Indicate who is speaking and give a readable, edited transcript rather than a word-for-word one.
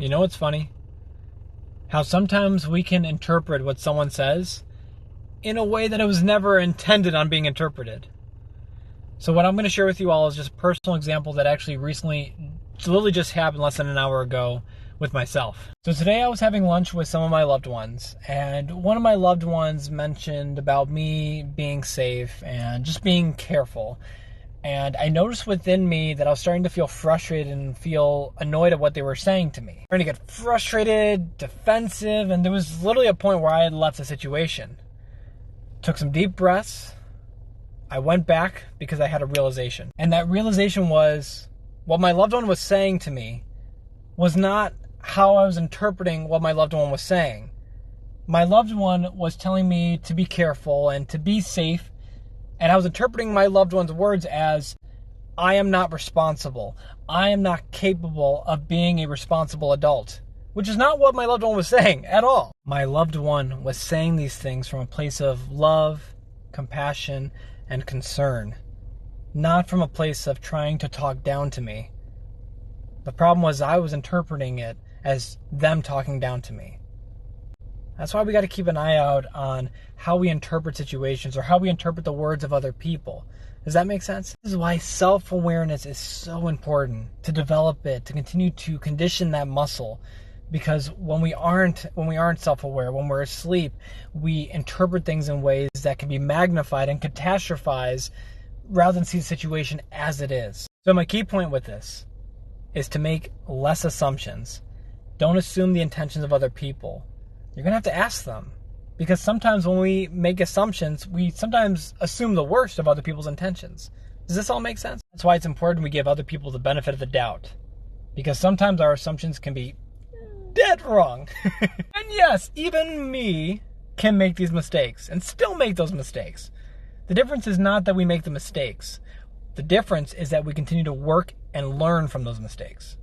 Speaker 1: You know what's funny? How sometimes we can interpret what someone says in a way that it was never intended on being interpreted. So what I'm going to share with you all is just a personal example that actually recently, literally just happened less than an hour ago with myself. So today I was having lunch with some of my loved ones, and one of my loved ones mentioned about me being safe and just being careful. And I noticed within me that I was starting to feel frustrated and feel annoyed at what they were saying to me. Starting to get frustrated, defensive, and there was literally a point where I had left the situation. Took some deep breaths. I went back because I had a realization. And that realization was what my loved one was saying to me was not how I was interpreting what my loved one was saying. My loved one was telling me to be careful and to be safe, and I was interpreting my loved one's words as, I am not responsible. I am not capable of being a responsible adult, which is not what my loved one was saying at all. My loved one was saying these things from a place of love, compassion, and concern, not from a place of trying to talk down to me. The problem was I was interpreting it as them talking down to me. That's why we got to keep an eye out on how we interpret situations or how we interpret the words of other people. Does that make sense? This is why self-awareness is so important, to develop it, to continue to condition that muscle. Because when we aren't self-aware, when we're asleep, we interpret things in ways that can be magnified and catastrophize rather than see the situation as it is. So my key point with this is to make less assumptions. Don't assume the intentions of other people. You're going to have to ask them. Because sometimes when we make assumptions, we sometimes assume the worst of other people's intentions. Does this all make sense? That's why it's important we give other people the benefit of the doubt. Because sometimes our assumptions can be dead wrong. And yes, even me can make these mistakes and still make those mistakes. The difference is not that we make the mistakes. The difference is that we continue to work and learn from those mistakes.